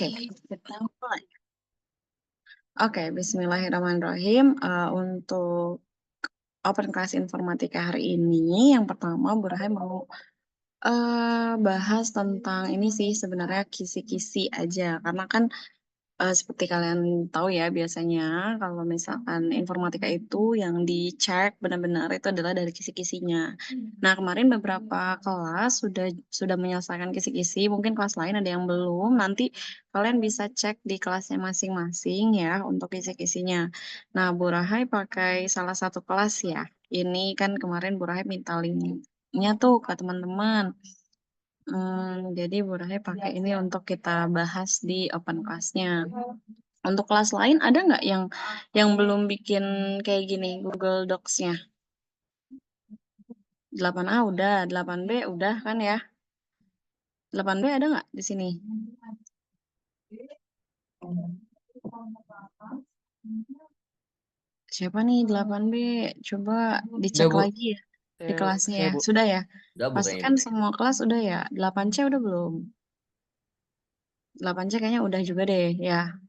Oke, kita mulai. Oke, bismillahirrahmanirrahim. Untuk open class informatika hari ini, yang pertama Burhan mau bahas tentang ini sih sebenarnya kisi-kisi aja, karena kan seperti kalian tahu ya, biasanya kalau misalkan informatika itu yang dicek benar-benar itu adalah dari kisi-kisinya. Nah, kemarin beberapa kelas sudah menyelesaikan kisi-kisi, mungkin kelas lain ada yang belum. Nanti kalian bisa cek di kelasnya masing-masing ya untuk kisi-kisinya. Nah, Bu Rahai pakai salah satu kelas ya. Ini kan kemarin Bu Rahai minta linknya tuh ke teman-teman. Jadi Bu Rahai pakai ini untuk kita bahas di open class-nya. Untuk kelas lain ada nggak yang belum bikin kayak gini Google Docs-nya? 8A udah, 8B udah kan ya? 8B ada nggak di sini? Siapa nih 8B? Coba Udah dicek Bu, lagi ya di kelasnya saya ya. Bu, Sudah ya? udah Bu kayaknya Pastikan Bu. semua kelas udah ya? 8C udah belum? 8C kayaknya udah juga deh ya.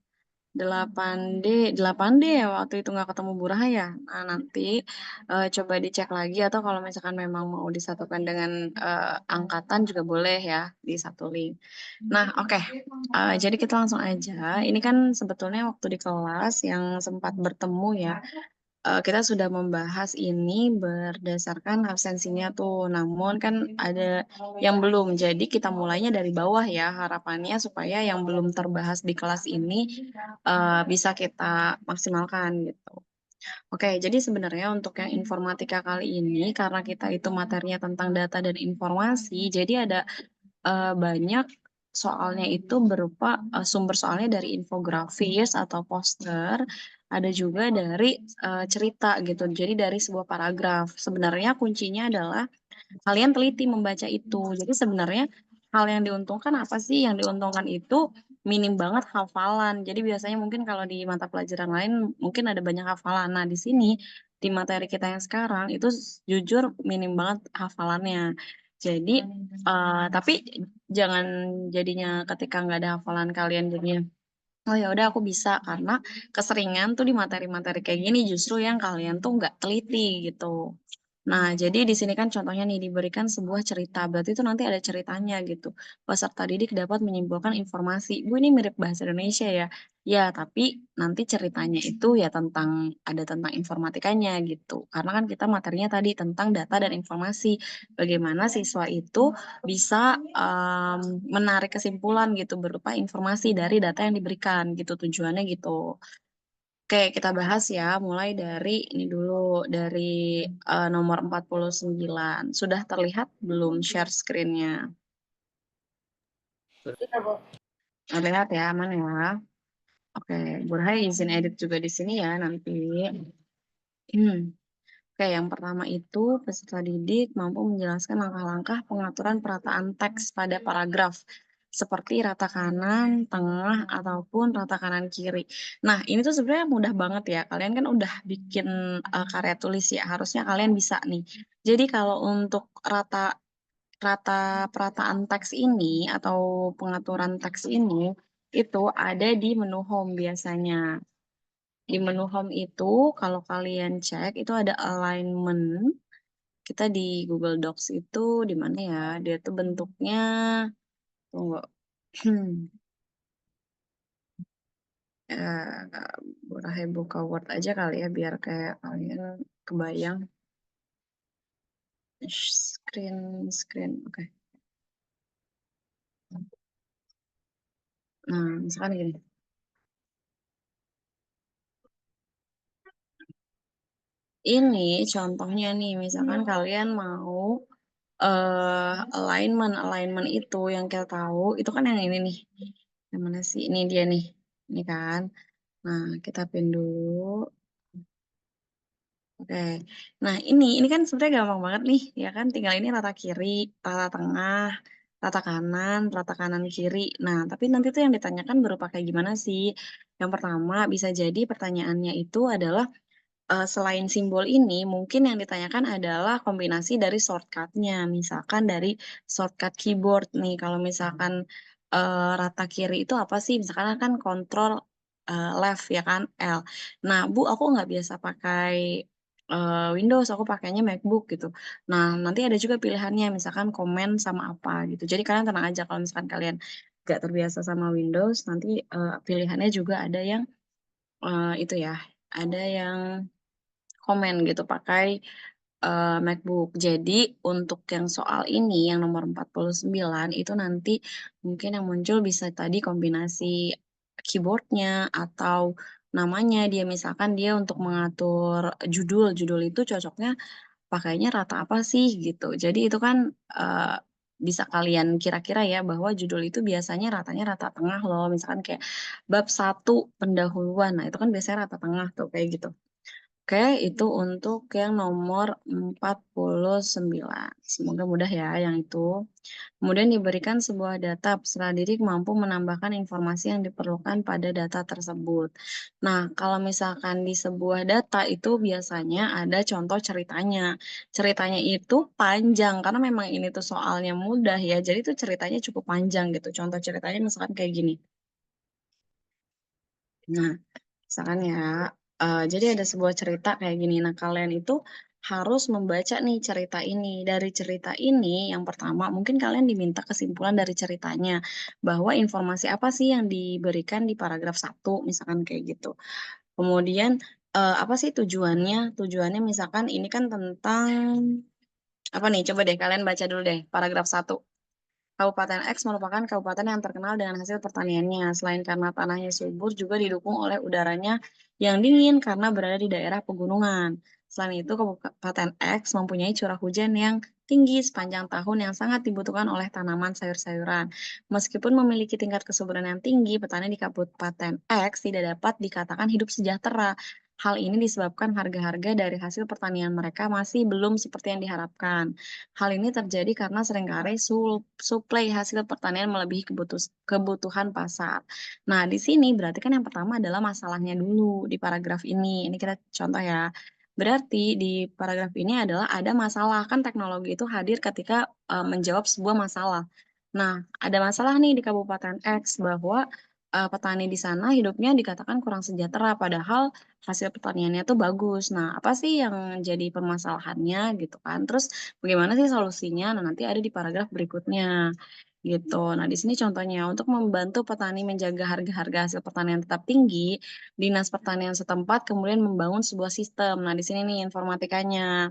8D, 8D ya waktu itu nggak ketemu Bu Raha ya. Nah, nanti coba dicek lagi atau kalau misalkan memang mau disatukan dengan angkatan juga boleh ya di satu link. Nah, oke. Jadi kita langsung aja. Ini kan sebetulnya waktu di kelas yang sempat bertemu ya. Kita sudah membahas ini berdasarkan absensinya tuh. Namun kan ada yang belum. Jadi kita mulainya dari bawah ya. Harapannya supaya yang belum terbahas di kelas ini bisa kita maksimalkan gitu. Oke, jadi sebenarnya untuk yang informatika kali ini, karena kita itu materinya tentang data dan informasi, jadi ada banyak soalnya itu berupa sumber soalnya dari infografis atau poster, ada juga dari cerita gitu. Jadi dari sebuah paragraf. Sebenarnya kuncinya adalah kalian teliti membaca itu. Jadi sebenarnya hal yang diuntungkan apa sih? Yang diuntungkan itu minim banget hafalan. Jadi biasanya mungkin kalau di mata pelajaran lain mungkin ada banyak hafalan. Nah, di sini di materi kita yang sekarang itu jujur minim banget hafalannya. Jadi tapi jangan jadinya ketika nggak ada hafalan kalian jadinya oh ya udah aku bisa karena keseringan tuh di materi-materi kayak gini justru yang kalian tuh nggak teliti gitu. Nah, jadi di sini kan contohnya nih diberikan sebuah cerita, berarti itu nanti ada ceritanya gitu. Peserta didik dapat menyimpulkan informasi. Bu, ini mirip bahasa Indonesia ya. Ya, tapi nanti ceritanya itu ya tentang informatikanya gitu. Karena kan kita materinya tadi tentang data dan informasi. Bagaimana siswa itu bisa menarik kesimpulan gitu berupa informasi dari data yang diberikan gitu tujuannya gitu. Oke, kita bahas ya, mulai dari ini dulu, dari nomor 49. Sudah terlihat belum share screen-nya? Terlihat ya, aman ya. Oke, Burhai izin edit juga di sini ya nanti. Oke, yang pertama itu peserta didik mampu menjelaskan langkah-langkah pengaturan perataan teks pada paragraf seperti rata kanan, tengah, ataupun rata kanan kiri. Nah, ini tuh sebenarnya mudah banget ya. Kalian kan udah bikin karya tulis ya, harusnya kalian bisa nih. Jadi kalau untuk rata rata perataan teks ini atau pengaturan teks ini itu ada di menu home biasanya. Di menu home itu kalau kalian cek itu ada alignment. Kita di Google Docs itu di mana ya? Dia tuh bentuknya tunggu. Boleh buka Word aja kali ya biar kayak kalian kebayang. Screen. Oke. Nah, misalkan gini. Ini contohnya nih, misalkan kalian mau alignment itu yang kita tahu itu kan yang ini nih. Yang mana sih? Ini dia nih. Ini kan. Nah, kita pin dulu. Oke. Nah, ini kan sebenarnya gampang banget nih, ya kan? Tinggal ini rata kiri, rata tengah, rata kanan kiri. Nah, tapi nanti tuh yang ditanyakan berupa kayak gimana sih? Yang pertama, bisa jadi pertanyaannya itu adalah selain simbol ini, mungkin yang ditanyakan adalah kombinasi dari shortcut-nya. Misalkan dari shortcut keyboard nih, kalau misalkan rata kiri itu apa sih? Misalkan kan kontrol, left ya kan, L. Nah, "Bu, aku nggak biasa pakai, Windows, aku pakainya MacBook," gitu. Nah, nanti ada juga pilihannya, misalkan komen sama apa gitu. Jadi kalian tenang aja kalau misalkan kalian nggak terbiasa sama Windows, nanti, pilihannya juga ada yang, itu ya, ada yang komen gitu pakai, MacBook. Jadi untuk yang soal ini, yang nomor 49 itu nanti mungkin yang muncul bisa tadi kombinasi keyboard-nya atau namanya dia, misalkan dia untuk mengatur judul, judul itu cocoknya pakainya rata apa sih gitu. Jadi itu kan, bisa kalian kira-kira ya bahwa judul itu biasanya ratanya rata tengah loh, misalkan kayak bab 1 pendahuluan, nah itu kan biasanya rata tengah tuh kayak gitu. Oke, itu untuk yang nomor 49. Semoga mudah ya yang itu. Kemudian diberikan sebuah data, peserta didik mampu menambahkan informasi yang diperlukan pada data tersebut. Nah, kalau misalkan di sebuah data itu biasanya ada contoh ceritanya. Ceritanya itu panjang karena memang ini tuh soalnya mudah ya, jadi tuh ceritanya cukup panjang gitu. Contoh ceritanya misalkan kayak gini. Nah, misalkan ya, jadi ada sebuah cerita kayak gini. Nah, kalian itu harus membaca nih cerita ini. Dari cerita ini yang pertama mungkin kalian diminta kesimpulan dari ceritanya, bahwa informasi apa sih yang diberikan di paragraf 1 misalkan kayak gitu. Kemudian, apa sih tujuannya? Tujuannya misalkan ini kan tentang apa nih? Coba deh kalian baca dulu deh paragraf 1. Kabupaten X merupakan kabupaten yang terkenal dengan hasil pertaniannya. Selain karena tanahnya subur, juga didukung oleh udaranya yang dingin karena berada di daerah pegunungan. Selain itu, Kabupaten X mempunyai curah hujan yang tinggi sepanjang tahun yang sangat dibutuhkan oleh tanaman sayur-sayuran. Meskipun memiliki tingkat kesuburan yang tinggi, petani di Kabupaten X tidak dapat dikatakan hidup sejahtera. Hal ini disebabkan harga-harga dari hasil pertanian mereka masih belum seperti yang diharapkan. Hal ini terjadi karena seringkali suplai hasil pertanian melebihi kebutuhan pasar. Nah, di sini berarti kan yang pertama adalah masalahnya dulu di paragraf ini. Ini kita contoh ya. Berarti di paragraf ini adalah ada masalah, kan teknologi itu hadir ketika, menjawab sebuah masalah. Nah, ada masalah nih di Kabupaten X bahwa, petani di sana hidupnya dikatakan kurang sejahtera, padahal hasil pertaniannya tuh bagus. Nah, apa sih yang jadi permasalahannya gitu kan. Terus bagaimana sih solusinya? Nah, nanti ada di paragraf berikutnya, gitu. Nah, di sini contohnya, untuk membantu petani menjaga harga-harga hasil pertanian tetap tinggi, Dinas Pertanian setempat kemudian membangun sebuah sistem. Nah, di sini nih informatikanya.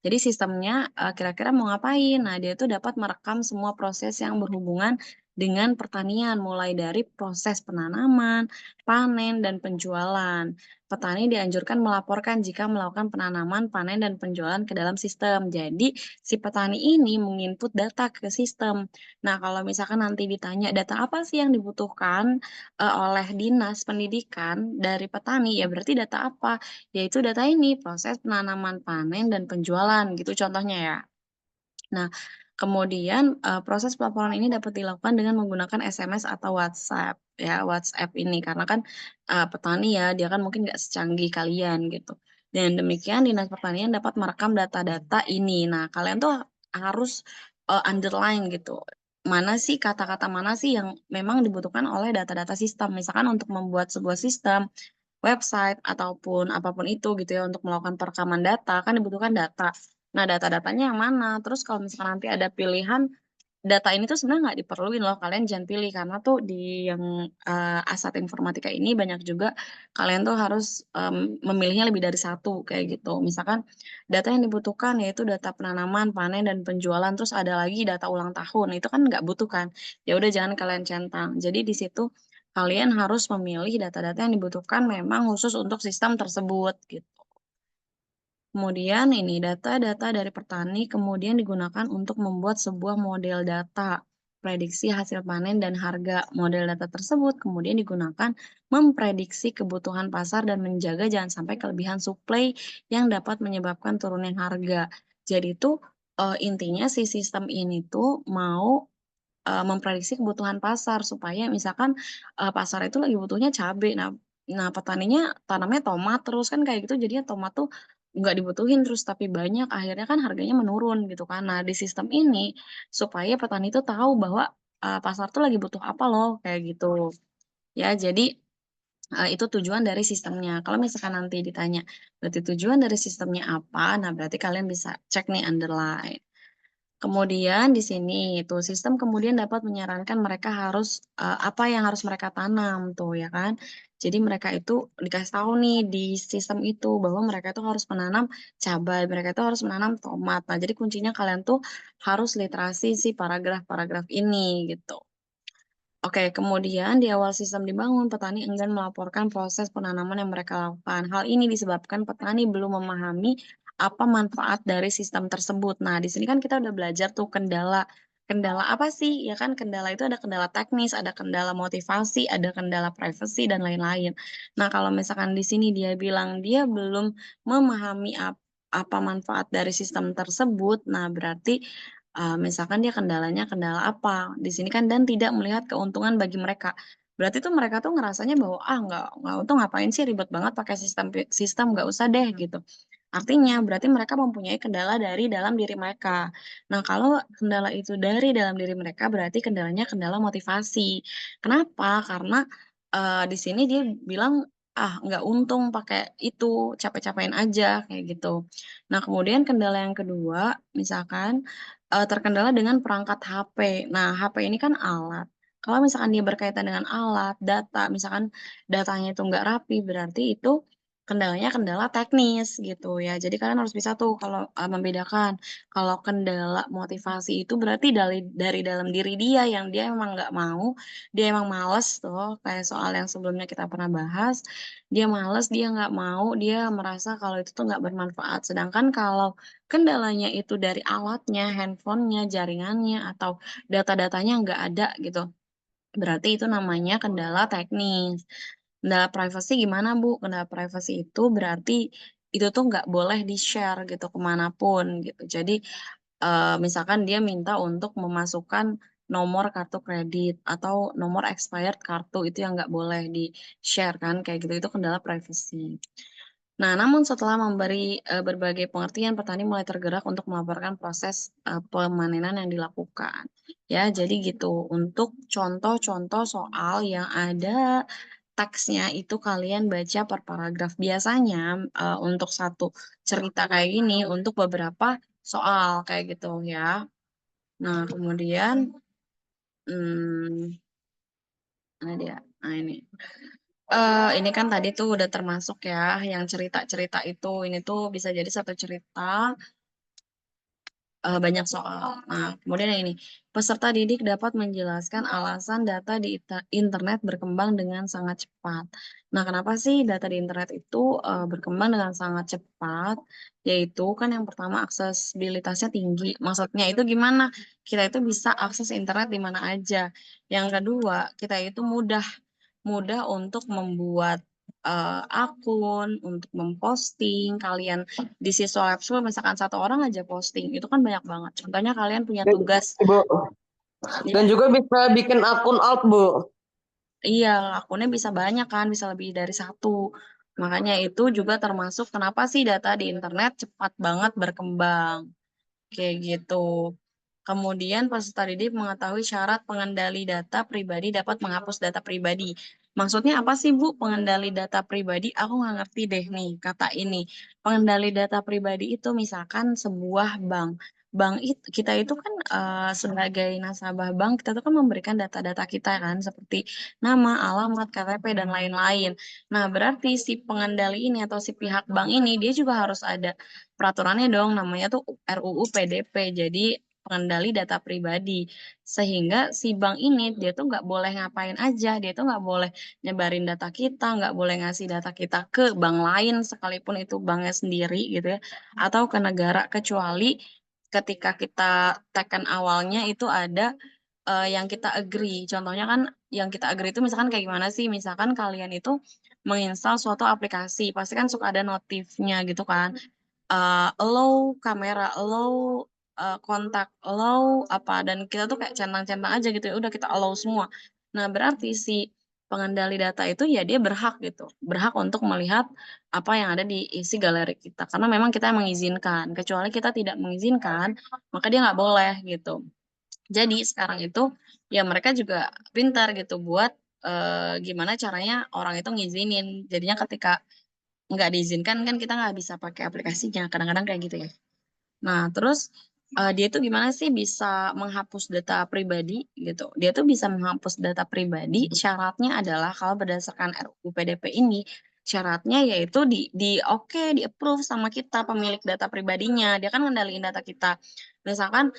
Jadi sistemnya, kira-kira mau ngapain? Nah, dia itu dapat merekam semua proses yang berhubungan dengan pertanian, mulai dari proses penanaman, panen, dan penjualan. Petani dianjurkan melaporkan jika melakukan penanaman, panen, dan penjualan ke dalam sistem. Jadi, si petani ini menginput data ke sistem. Nah, kalau misalkan nanti ditanya, "Data apa sih yang dibutuhkan, oleh Dinas Pendidikan dari petani?" Ya berarti data apa? Yaitu data ini, proses penanaman, panen, dan penjualan gitu contohnya ya. Nah, kemudian, proses pelaporan ini dapat dilakukan dengan menggunakan SMS atau WhatsApp ya, WhatsApp ini karena kan, petani ya, dia kan mungkin nggak secanggih kalian gitu. Dan demikian Dinas Pertanian dapat merekam data-data ini. Nah, kalian tuh harus, underline gitu, mana sih kata-kata mana sih yang memang dibutuhkan oleh data-data sistem. Misalkan untuk membuat sebuah sistem, website, ataupun apapun itu gitu ya, untuk melakukan perekaman data, kan dibutuhkan data. Nah, data-datanya yang mana? Terus kalau misalkan nanti ada pilihan, data ini tuh sebenarnya nggak diperluin loh, kalian jangan pilih. Karena tuh di yang, Asat Informatika ini banyak juga kalian tuh harus, memilihnya lebih dari satu, kayak gitu. Misalkan data yang dibutuhkan yaitu data penanaman, panen, dan penjualan, terus ada lagi data ulang tahun, itu kan nggak butuh kan, ya udah jangan kalian centang. Jadi di situ kalian harus memilih data-data yang dibutuhkan memang khusus untuk sistem tersebut, gitu. Kemudian ini data-data dari petani kemudian digunakan untuk membuat sebuah model data, prediksi hasil panen dan harga. Model data tersebut kemudian digunakan memprediksi kebutuhan pasar dan menjaga jangan sampai kelebihan suplai yang dapat menyebabkan turunnya harga. Jadi itu, intinya si sistem ini tuh mau memprediksi kebutuhan pasar supaya misalkan, pasar itu lagi butuhnya cabe, nah petaninya tanamnya tomat terus kan kayak gitu jadinya tomat tuh nggak dibutuhin terus tapi banyak akhirnya kan harganya menurun gitu kan. Nah di sistem ini supaya petani itu tahu bahwa pasar tuh lagi butuh apa loh, kayak gitu. Ya, jadi itu tujuan dari sistemnya. Kalau misalkan nanti ditanya, berarti tujuan dari sistemnya apa? Nah, berarti kalian bisa cek nih underline. Kemudian di sini tuh sistem kemudian dapat menyarankan mereka harus apa yang harus mereka tanam tuh ya kan. Jadi mereka itu dikasih tahu nih di sistem itu bahwa mereka itu harus menanam cabai, mereka itu harus menanam tomat. Nah, jadi kuncinya kalian tuh harus literasi si paragraf-paragraf ini gitu. Oke, kemudian di awal sistem dibangun, petani enggan melaporkan proses penanaman yang mereka lakukan. Hal ini disebabkan petani belum memahami apa manfaat dari sistem tersebut. Nah, di sini kan kita udah belajar tuh kendala. Kendala apa sih? Ya kan kendala itu ada kendala teknis, ada kendala motivasi, ada kendala privasi, dan lain-lain. Nah, kalau misalkan di sini dia bilang dia belum memahami apa manfaat dari sistem tersebut, nah berarti misalkan dia kendalanya kendala apa, di sini kan dan tidak melihat keuntungan bagi mereka. Berarti tuh mereka tuh ngerasanya bahwa, "Ah, nggak untung ngapain sih ribet banget pakai sistem, nggak usah deh," gitu. Artinya berarti mereka mempunyai kendala dari dalam diri mereka. Nah, kalau kendala itu dari dalam diri mereka, berarti kendalanya kendala motivasi. Kenapa? Karena, di sini dia bilang, "Ah, nggak untung pakai itu, capek-capekin aja," kayak gitu. Nah, kemudian kendala yang kedua, misalkan terkendala dengan perangkat HP. Nah, HP ini kan alat. Kalau misalkan dia berkaitan dengan alat, data, misalkan datanya itu nggak rapi, berarti itu kendalanya kendala teknis gitu ya. Jadi kalian harus bisa tuh kalau, membedakan. Kalau kendala motivasi itu berarti dari dalam diri dia yang dia emang nggak mau, dia emang males tuh, kayak soal yang sebelumnya kita pernah bahas, dia males, dia nggak mau, dia merasa kalau itu tuh nggak bermanfaat. Sedangkan kalau kendalanya itu dari alatnya, handphonenya, jaringannya, atau data-datanya nggak ada gitu. Berarti itu namanya kendala teknis. Kendala privasi gimana, Bu? Kendala privasi itu berarti itu tuh nggak boleh di-share gitu kemanapun gitu. Jadi, misalkan dia minta untuk memasukkan nomor kartu kredit atau nomor expired kartu, itu yang nggak boleh di-share kan, kayak gitu, itu kendala privasi. Nah, namun setelah memberi, berbagai pengertian, petani mulai tergerak untuk melaporkan proses, pemanenan yang dilakukan. Ya, jadi gitu. Untuk contoh-contoh soal yang ada teksnya itu kalian baca per paragraf. Biasanya, untuk satu cerita kayak gini, untuk beberapa soal kayak gitu ya. Nah, kemudian, mmm, mana dia? Nah ini kan tadi tuh udah termasuk ya yang cerita-cerita itu, ini tuh bisa jadi satu cerita, banyak soal. Nah, kemudian yang ini, peserta didik dapat menjelaskan alasan data di internet berkembang dengan sangat cepat. Nah, kenapa sih data di internet itu, berkembang dengan sangat cepat? Yaitu kan yang pertama aksesibilitasnya tinggi, maksudnya itu gimana? Kita itu bisa akses internet di mana aja. Yang kedua, kita itu mudah mudah untuk membuat, akun, untuk memposting, kalian di siswa Labsul misalkan satu orang aja posting, itu kan banyak banget. Contohnya kalian punya Dan, tugas Bu, dan ya juga bisa bikin akun alt, Bu. iya, akunnya bisa banyak kan, bisa lebih dari satu. Makanya itu juga termasuk kenapa sih data di internet cepat banget berkembang. Kayak gitu. Kemudian peserta didik mengetahui syarat pengendali data pribadi dapat menghapus data pribadi. Maksudnya apa sih Bu pengendali data pribadi? Aku nggak ngerti deh nih kata ini. Pengendali data pribadi itu misalkan sebuah bank. Bank itu kita itu kan sebagai nasabah bank kita tuh kan memberikan data-data kita kan seperti nama, alamat, KTP dan lain-lain. Nah, berarti si pengendali ini atau si pihak bank ini dia juga harus ada peraturannya dong namanya tuh RUU PDP. Jadi pengendali data pribadi. Sehingga si bank ini dia tuh nggak boleh ngapain aja, dia tuh nggak boleh nyebarin data kita, nggak boleh ngasih data kita ke bank lain sekalipun itu banknya sendiri gitu ya, atau ke negara kecuali ketika kita tekan awalnya itu ada yang kita agree. Contohnya kan yang kita agree itu misalkan kayak gimana sih? Misalkan kalian itu menginstal suatu aplikasi, pasti kan suka ada notifnya gitu kan. Allow kamera, allow, kontak, allow apa, dan kita tuh kayak centang-centang aja gitu ya, udah kita allow semua. Nah, berarti si pengendali data itu ya dia berhak gitu, berhak untuk melihat apa yang ada di isi galeri kita, karena memang kita yang mengizinkan. Kecuali kita tidak mengizinkan, maka dia nggak boleh gitu. Jadi sekarang itu ya mereka juga pintar gitu buat, gimana caranya orang itu ngizinin. Jadinya ketika nggak diizinkan kan kita nggak bisa pakai aplikasinya, kadang-kadang kayak gitu ya. Nah, terus, dia tuh gimana sih bisa menghapus data pribadi gitu. Dia tuh bisa menghapus data pribadi, syaratnya adalah kalau berdasarkan RUU PDP ini, syaratnya yaitu di oke, di-approve sama kita pemilik data pribadinya. Dia kan ngendaliin data kita. Misalkan,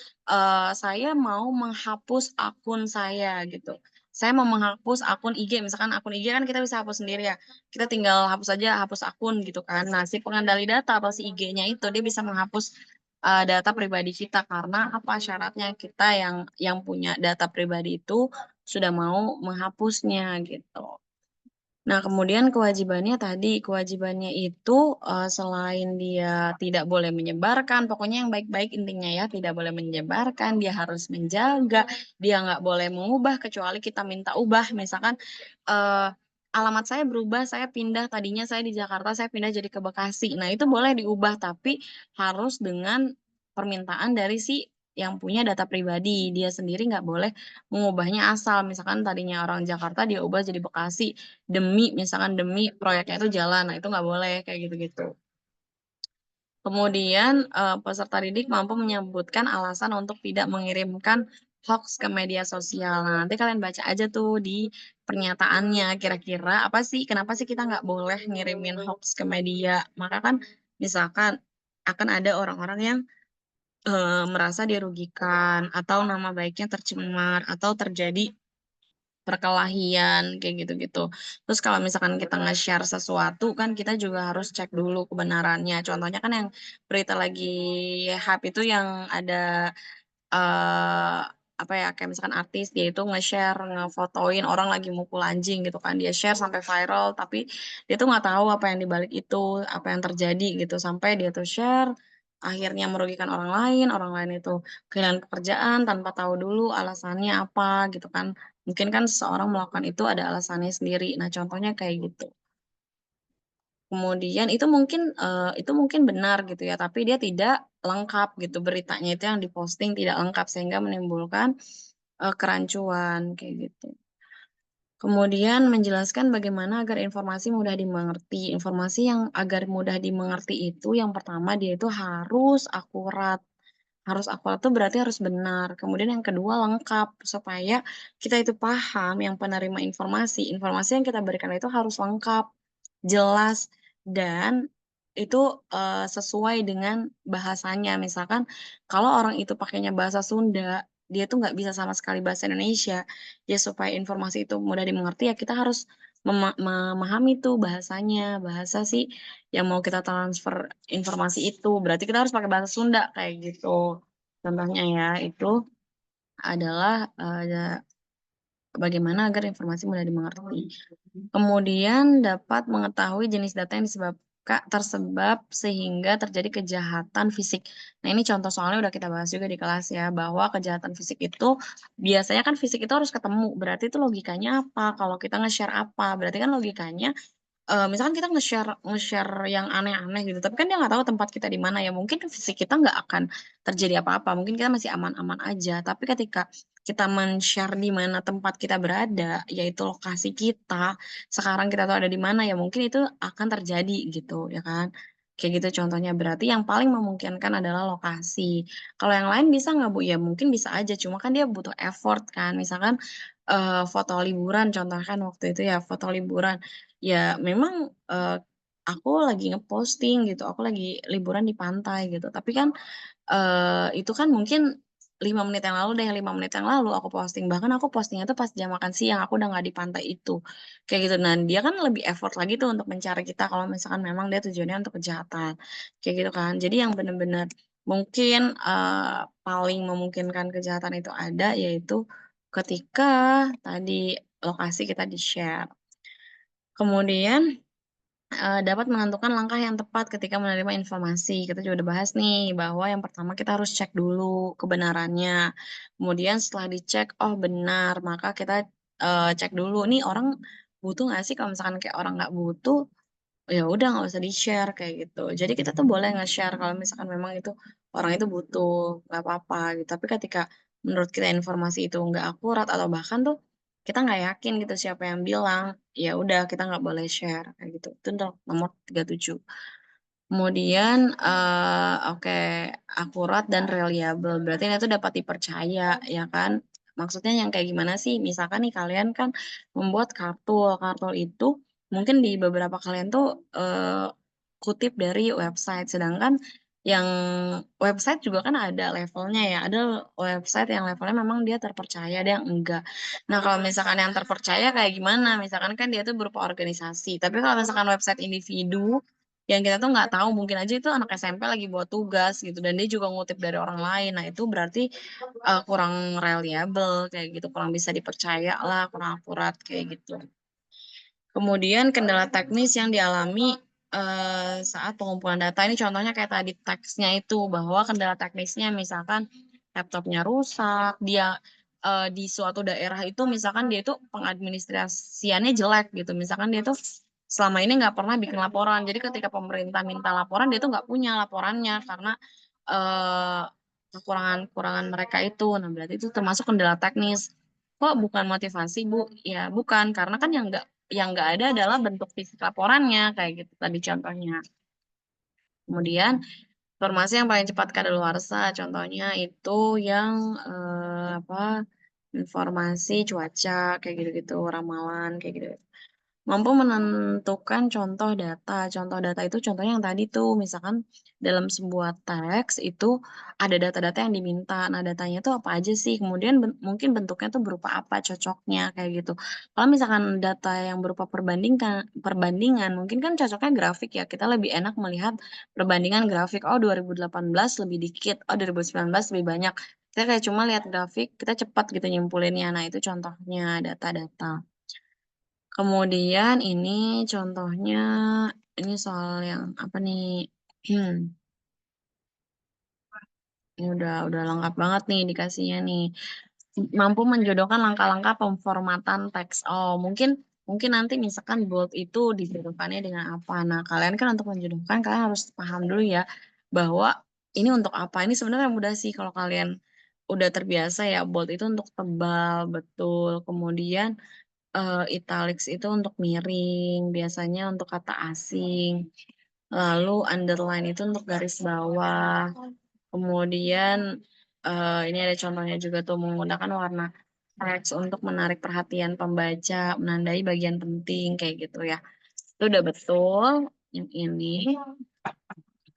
saya mau menghapus akun saya gitu. Saya mau menghapus akun IG, misalkan akun IG kan kita bisa hapus sendiri ya. Kita tinggal hapus aja, hapus akun gitu kan. Nah, si pengendali data atau si IG-nya itu dia bisa menghapus data pribadi kita karena apa, syaratnya kita yang punya data pribadi itu sudah mau menghapusnya gitu. Nah, kemudian kewajibannya tadi, kewajibannya itu, selain dia tidak boleh menyebarkan, pokoknya yang baik-baik intinya ya, tidak boleh menyebarkan, dia harus menjaga, dia nggak boleh mengubah kecuali kita minta ubah. Misalkan, eee, alamat saya berubah, saya pindah, tadinya saya di Jakarta, saya pindah jadi ke Bekasi. Nah, itu boleh diubah, tapi harus dengan permintaan dari si yang punya data pribadi. Dia sendiri nggak boleh mengubahnya asal, misalkan tadinya orang Jakarta dia ubah jadi Bekasi. Misalkan demi proyeknya itu jalan, nah itu nggak boleh kayak gitu-gitu. Kemudian, peserta didik mampu menyebutkan alasan untuk tidak mengirimkan hoaks ke media sosial. Nah, nanti kalian baca aja tuh di pernyataannya, kira-kira apa sih, kenapa sih kita nggak boleh ngirimin hoaks ke media. Maka kan misalkan akan ada orang-orang yang, merasa dirugikan atau nama baiknya tercemar atau terjadi perkelahian, kayak gitu-gitu. Terus kalau misalkan kita nge-share sesuatu kan kita juga harus cek dulu kebenarannya. Contohnya kan yang berita lagi hype itu yang ada, eee, apa ya, kayak misalkan artis dia itu nge-share, ngefotoin orang lagi mukul anjing gitu kan, dia share sampai viral, tapi dia tuh nggak tahu apa yang di balik itu, apa yang terjadi gitu, sampai dia tuh share, akhirnya merugikan orang lain itu kehilangan pekerjaan tanpa tahu dulu alasannya apa gitu kan. Mungkin kan seseorang melakukan itu ada alasannya sendiri. Nah, contohnya kayak gitu. Kemudian itu mungkin benar gitu ya, tapi dia tidak lengkap gitu, beritanya itu yang diposting tidak lengkap sehingga menimbulkan, kerancuan, kayak gitu. Kemudian menjelaskan bagaimana agar informasi mudah dimengerti. Informasi yang agar mudah dimengerti itu yang pertama dia itu harus akurat. Harus akurat tuh berarti harus benar. Kemudian yang kedua lengkap, supaya kita itu paham yang penerima informasi, informasi yang kita berikan itu harus lengkap, jelas, dan itu, sesuai dengan bahasanya. Misalkan kalau orang itu pakainya bahasa Sunda, dia tuh nggak bisa sama sekali bahasa Indonesia, ya supaya informasi itu mudah dimengerti ya kita harus memahami tuh bahasanya, bahasa si yang mau kita transfer informasi itu, berarti kita harus pakai bahasa Sunda, kayak gitu. Contohnya ya, itu adalah, bagaimana agar informasi mudah dimengerti. Kemudian dapat mengetahui jenis data yang tersebab sehingga terjadi kejahatan fisik. Nah, ini contoh soalnya udah kita bahas juga di kelas ya, bahwa kejahatan fisik itu biasanya kan fisik itu harus ketemu, berarti itu logikanya apa? Kalau kita nge-share apa? Berarti kan logikanya misalkan kita nge-share yang aneh-aneh gitu, tapi kan dia nggak tahu tempat kita di mana ya, mungkin fisik kita nggak akan terjadi apa-apa, mungkin kita masih aman-aman aja. Tapi ketika kita men-share di mana tempat kita berada, yaitu lokasi kita, sekarang kita tuh ada di mana, ya mungkin itu akan terjadi gitu, ya kan. Kayak gitu contohnya, berarti yang paling memungkinkan adalah lokasi. Kalau yang lain bisa nggak, Bu? Ya mungkin bisa aja, cuma kan dia butuh effort kan. Misalkan, foto liburan contohnya kan waktu itu ya, foto liburan. Ya memang, aku lagi nge-posting gitu, aku lagi liburan di pantai gitu, tapi kan, itu kan mungkin 5 menit yang lalu deh, 5 menit yang lalu aku posting, bahkan aku postingnya tuh pas jam makan siang, aku udah nggak di pantai itu, kayak gitu. Nah, dia kan lebih effort lagi tuh untuk mencari kita kalau misalkan memang dia tujuannya untuk kejahatan, kayak gitu kan. Jadi yang bener-bener mungkin, paling memungkinkan kejahatan itu ada, yaitu ketika tadi lokasi kita di-share. Kemudian, dapat menentukan langkah yang tepat ketika menerima informasi. Kita juga udah bahas nih, bahwa yang pertama kita harus cek dulu kebenarannya. Kemudian setelah dicek, oh benar, maka kita, cek dulu, nih orang butuh nggak sih? Kalau misalkan kayak orang nggak butuh, ya udah nggak usah di-share, kayak gitu. Jadi kita tuh boleh nge-share kalau misalkan memang itu orang itu butuh, nggak apa-apa gitu. Tapi ketika menurut kita informasi itu nggak akurat atau bahkan tuh kita nggak yakin gitu siapa yang bilang, ya udah kita nggak boleh share kayak gitu. Itu untuk nomor 37. Kemudian, oke, akurat dan reliable, berarti ini tuh dapat dipercaya, ya kan. Maksudnya yang kayak gimana sih? Misalkan nih kalian kan membuat kartul, kartul itu mungkin di beberapa kalian tuh, kutip dari website, sedangkan yang website juga kan ada levelnya ya, ada website yang levelnya memang dia terpercaya, ada yang enggak. Nah, kalau misalkan yang terpercaya kayak gimana? Misalkan kan dia tuh berupa organisasi, tapi kalau misalkan website individu yang kita tuh nggak tahu, mungkin aja itu anak SMP lagi buat tugas gitu, dan dia juga ngutip dari orang lain. Nah, itu berarti, kurang reliable kayak gitu, kurang bisa dipercaya lah, kurang akurat kayak gitu. Kemudian kendala teknis yang dialami, saat pengumpulan data, ini contohnya kayak tadi teksnya itu, bahwa kendala teknisnya misalkan laptopnya rusak, dia, di suatu daerah itu misalkan dia itu pengadministrasiannya jelek gitu, misalkan dia tuh selama ini nggak pernah bikin laporan, jadi ketika pemerintah minta laporan, dia tuh nggak punya laporannya karena, eee, kekurangan-kekurangan mereka itu. Nah, berarti itu termasuk kendala teknis. "Kok bukan motivasi, Bu?" Ya bukan, karena kan yang nggak ada adalah bentuk fisik laporannya, kayak gitu tadi contohnya. Kemudian informasi yang paling cepat kadaluarsa, contohnya itu yang, informasi cuaca, kayak gitu-gitu, ramalan, kayak gitu. Mampu menentukan contoh data itu contohnya yang tadi tuh, misalkan dalam sebuah teks itu ada data-data yang diminta. Nah, datanya tuh apa aja sih? Kemudian mungkin bentuknya tuh berupa apa cocoknya, kayak gitu. Kalau misalkan data yang berupa perbandingan mungkin kan cocoknya grafik ya, kita lebih enak melihat perbandingan grafik, oh 2018 lebih dikit, oh 2019 lebih banyak. Kita kayak cuma lihat grafik, kita cepat gitu nyimpulinnya. Nah, itu contohnya data-data. Kemudian ini contohnya, ini soal yang apa nih, ini udah lengkap banget nih dikasihnya nih. Mampu menjodohkan langkah-langkah pemformatan teks. Oh, mungkin mungkin nanti misalkan bold itu dijodohkannya dengan apa. Nah, kalian kan untuk menjodohkan kalian harus paham dulu ya, bahwa ini untuk apa. Ini sebenarnya mudah sih kalau kalian udah terbiasa ya, bold itu untuk tebal, betul. Kemudian italics itu untuk miring, biasanya untuk kata asing, lalu underline itu untuk garis bawah, kemudian, ini ada contohnya juga tuh menggunakan warna teks untuk menarik perhatian pembaca, menandai bagian penting, kayak gitu ya. Itu udah betul, yang ini.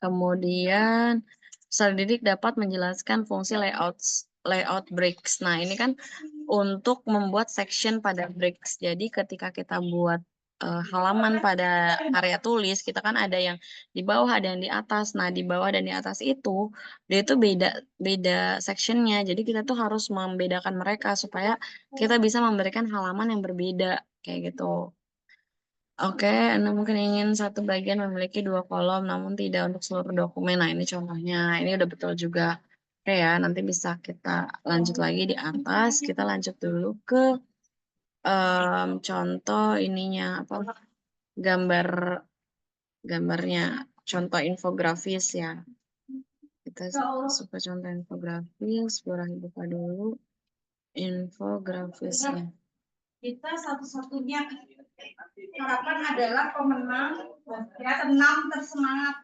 Kemudian, peserta didik dapat menjelaskan fungsi layout bricks. Nah, ini kan untuk membuat section pada bricks. Jadi ketika kita buat, halaman pada area tulis, kita kan ada yang di bawah, ada yang di atas. Nah, di bawah dan di atas itu, dia itu beda beda section-nya. Jadi kita tuh harus membedakan mereka supaya kita bisa memberikan halaman yang berbeda, kayak gitu. Oke, Anda mungkin ingin satu bagian memiliki 2 kolom, namun tidak untuk seluruh dokumen. Nah, ini contohnya. Ini udah betul juga. Oke ya, nanti bisa kita lanjut lagi di atas. Kita lanjut dulu ke, contoh ininya, apa, gambar gambarnya, contoh infografis ya. Kita suka contoh infografis, boleh buka dulu infografisnya. Kita satu-satunya harapan adalah pemenang ya enam tersemangat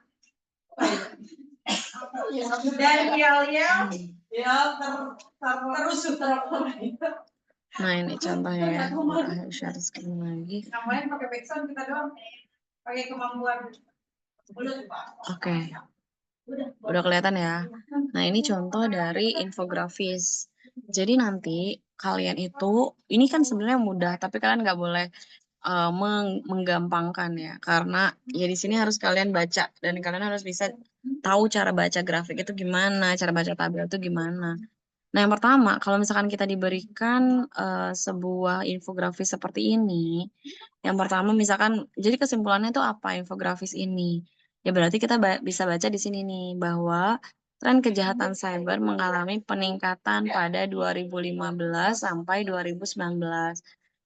dan yel ya terus Nah, ini contohnya ya. Kita share screen lagi. namanya pakai backsound kita doang pakai kemampuan Oke. Udah kelihatan ya. Nah, ini contoh dari infografis. Jadi nanti kalian itu, ini kan sebenarnya mudah, tapi kalian nggak boleh menggampangkan ya, karena ya di sini harus kalian baca dan kalian harus bisa tahu cara baca grafik itu gimana, cara baca tabel itu gimana. Nah, yang pertama, kalau misalkan kita diberikan sebuah infografis seperti ini, yang pertama misalkan, jadi kesimpulannya itu apa infografis ini? Ya berarti kita bisa baca di sini nih, bahwa tren kejahatan cyber mengalami peningkatan pada 2015 sampai 2019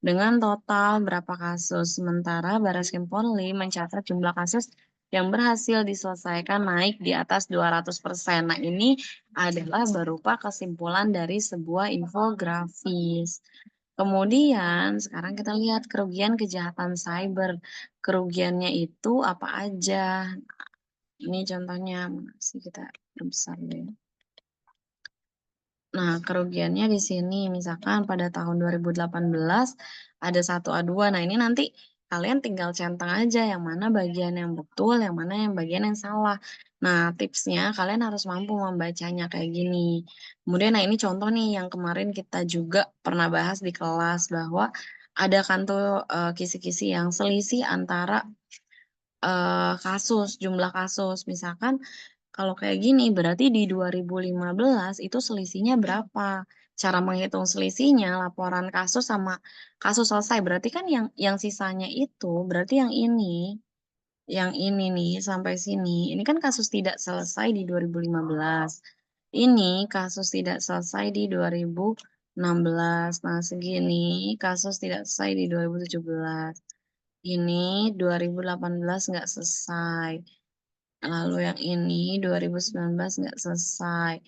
dengan total berapa kasus. Sementara Bareskrim Polri mencatat jumlah kasus yang berhasil diselesaikan naik di atas 200%. Nah, ini adalah berupa kesimpulan dari sebuah infografis. Kemudian, sekarang kita lihat kerugian kejahatan cyber. Kerugiannya itu apa aja? Ini contohnya, mana sih kita perbesar deh. Nah, kerugiannya di sini misalkan pada tahun 2018 ada 1 A2. Nah, ini nanti kalian tinggal centang aja yang mana bagian yang betul, yang mana yang bagian yang salah. Nah, tipsnya kalian harus mampu membacanya kayak gini. Kemudian, nah ini contoh nih yang kemarin kita juga pernah bahas di kelas bahwa ada kan tuh kisi-kisi yang selisih antara jumlah kasus. Misalkan kalau kayak gini, berarti di 2015 itu selisihnya berapa? Cara menghitung selisihnya, laporan kasus sama kasus selesai. Berarti kan yang sisanya itu, berarti yang ini nih sampai sini. Ini kan kasus tidak selesai di 2015. Ini kasus tidak selesai di 2016. Nah, segini kasus tidak selesai di 2017. Ini 2018 nggak selesai. Lalu yang ini 2019 nggak selesai.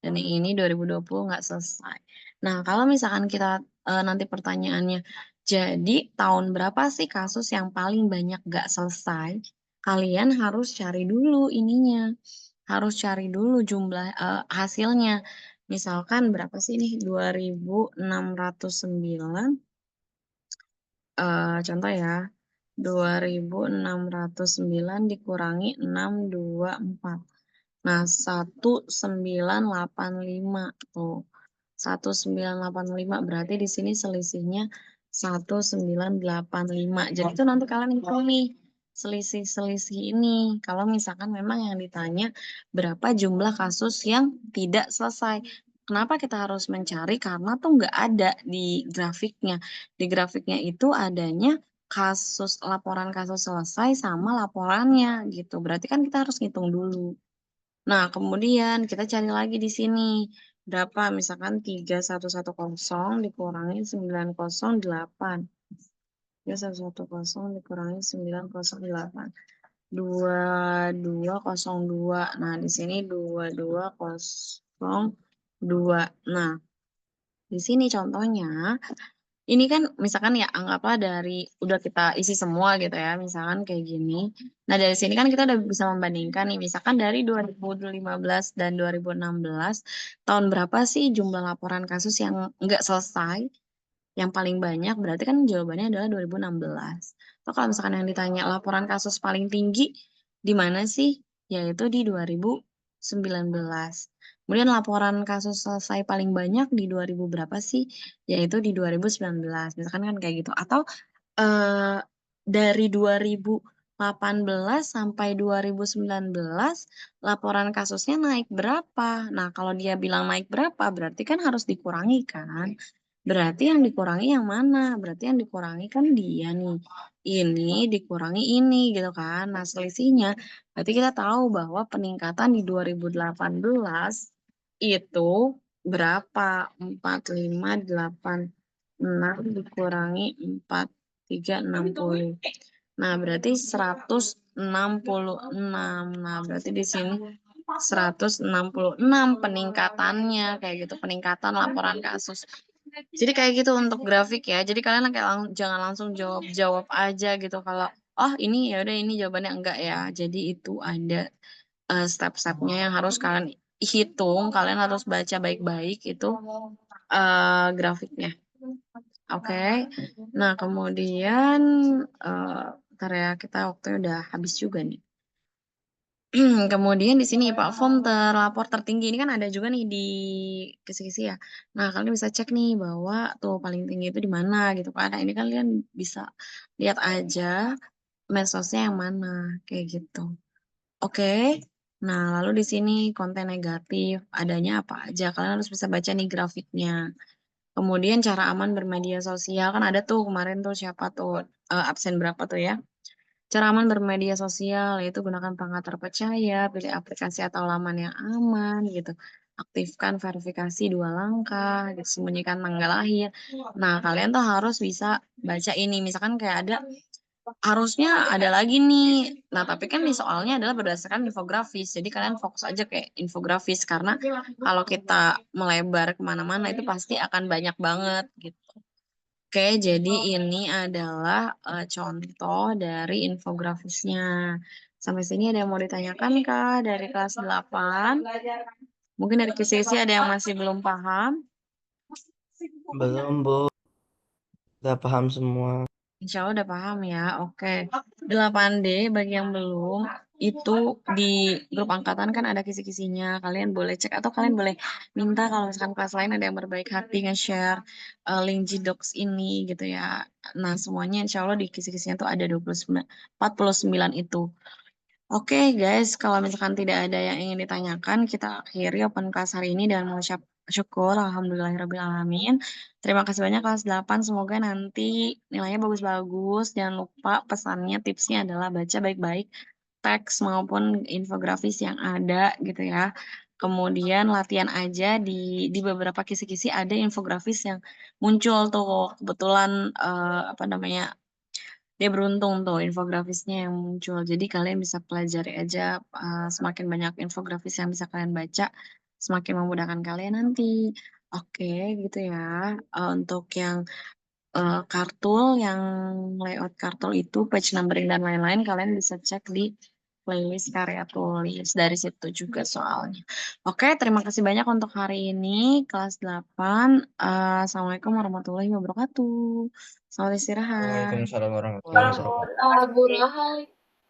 Dan yang ini 2020 nggak selesai. Nah, kalau misalkan kita nanti pertanyaannya, jadi tahun berapa sih kasus yang paling banyak nggak selesai? Kalian harus cari dulu ininya. Harus cari dulu jumlah hasilnya. Misalkan berapa sih nih? 2609. Contoh ya. 2609 dikurangi 624. Nah, 1985 tuh. 1985 berarti di sini selisihnya 1985. Jadi itu nanti kalian hitung nih selisih-selisih ini. Kalau misalkan memang yang ditanya berapa jumlah kasus yang tidak selesai. Kenapa kita harus mencari? Karena tuh nggak ada di grafiknya. Di grafiknya itu adanya laporan kasus selesai sama laporannya gitu. Berarti kan kita harus ngitung dulu. Nah, kemudian kita cari lagi di sini. Berapa? Misalkan 3110 dikurangi 908. 3110 dikurangi 908. 2202. Nah, di sini 2202. Nah, di sini contohnya ini kan misalkan ya anggaplah dari udah kita isi semua gitu ya, misalkan kayak gini. Nah, dari sini kan kita udah bisa membandingkan nih, misalkan dari 2015 dan 2016, tahun berapa sih jumlah laporan kasus yang nggak selesai, yang paling banyak, berarti kan jawabannya adalah 2016. Atau kalau misalkan yang ditanya laporan kasus paling tinggi di mana sih? Yaitu di 2019. Kemudian laporan kasus selesai paling banyak di 2000 berapa sih? Yaitu di 2019. Misalkan kan kayak gitu. Atau dari 2018 sampai 2019 laporan kasusnya naik berapa? Nah, kalau dia bilang naik berapa, berarti kan harus dikurangi kan? Berarti yang dikurangi yang mana? Berarti yang dikurangi kan dia nih. Ini dikurangi ini gitu kan. Nah, selisihnya berarti kita tahu bahwa peningkatan di 2018 itu berapa? 4586 dikurangi 4360. Nah, berarti 166. Nah, berarti di sini 166 peningkatannya kayak gitu, peningkatan laporan kasus. Jadi kayak gitu untuk grafik ya. Jadi kalian kayak jangan langsung jawab aja gitu kalau oh ini ya udah ini jawabannya enggak ya. Jadi itu ada step-stepnya yang harus kalian hitung. Kalian harus baca baik-baik itu grafiknya. Oke. Nah, kemudian bentar ya kita waktunya udah habis juga nih. Kemudian di sini Pak form terlapor tertinggi ini kan ada juga nih di kisi-kisi ya. Nah, kalian bisa cek nih bahwa tuh paling tinggi itu di mana gitu kan. Nah, ini kalian bisa lihat aja medsosnya yang mana kayak gitu. Oke. Nah, lalu di sini konten negatif adanya apa aja. Kalian harus bisa baca nih grafiknya. Kemudian cara aman bermedia sosial kan ada tuh kemarin tuh siapa tuh absen berapa tuh ya. Cara aman bermedia sosial yaitu gunakan perangkat terpercaya, pilih aplikasi atau laman yang aman gitu. Aktifkan verifikasi 2 langkah, gitu. Sembunyikan tanggal lahir. Nah, kalian tuh harus bisa baca ini. Misalkan kayak ada harusnya ada lagi nih. Nah, tapi kan di soalnya adalah berdasarkan infografis. Jadi kalian fokus aja kayak infografis karena kalau kita melebar kemana-mana itu pasti akan banyak banget gitu. Oke, jadi ini adalah contoh dari infografisnya. Sampai sini ada yang mau ditanyakan Kak dari kelas 8? Mungkin dari kisi-kisi ada yang masih belum paham. Belum, Bu. Udah paham semua. Insya Allah udah paham ya. Oke. 8D bagi yang belum, itu di grup angkatan kan ada kisi-kisinya. Kalian boleh cek atau kalian boleh minta kalau misalkan kelas lain ada yang berbaik hati nge-share link Gdocs ini gitu ya. Nah, semuanya insya Allah di kisi-kisinya tuh ada 49 itu. Oke guys, kalau misalkan tidak ada yang ingin ditanyakan, kita akhiri open class hari ini dan mengucap syukur alhamdulillahirrabbilalamin. Terima kasih banyak kelas 8, semoga nanti nilainya bagus-bagus. Jangan lupa pesannya, tipsnya adalah baca baik-baik teks maupun infografis yang ada gitu ya. Kemudian latihan aja di beberapa kisi-kisi ada infografis yang muncul tuh. Kebetulan apa namanya? Dia beruntung tuh infografisnya yang muncul. Jadi kalian bisa pelajari aja semakin banyak infografis yang bisa kalian baca, semakin memudahkan kalian nanti. Oke, gitu ya. Untuk yang kartul, yang layout kartul itu, page numbering dan lain-lain, kalian bisa cek di playlist karya tulis. Dari situ juga soalnya. Oke, terima kasih banyak untuk hari ini, kelas 8. Assalamualaikum warahmatullahi wabarakatuh. Selamat istirahat. Waalaikumsalam warahmatullahi wabarakatuh. Bu Rahai,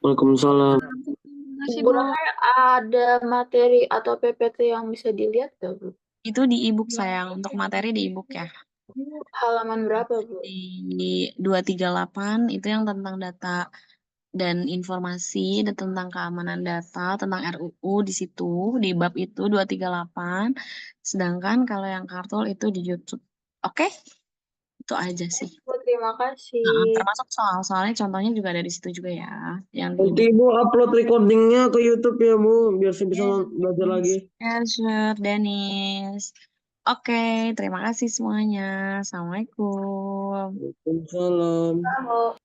Waalaikumsalam. Terima kasih, Bu Bu. Rahai ada materi atau PPT yang bisa dilihat gak, Bu? Itu di ebook sayang, untuk materi di ebook ya. Halaman berapa, Bu? Di 238 itu yang tentang data dan informasi dan tentang keamanan data, tentang RUU di situ, di bab itu 238. Sedangkan kalau yang kartul itu di YouTube. Oke? Itu aja sih. Bu, terima kasih. Termasuk soalnya contohnya juga ada di situ juga ya, yang di Nanti ebook. Ibu upload recordingnya ke YouTube ya, Bu, biar saya bisa belajar lagi. Sure, Dennis. Oke, terima kasih semuanya. Assalamualaikum. Waalaikumsalam. Halo.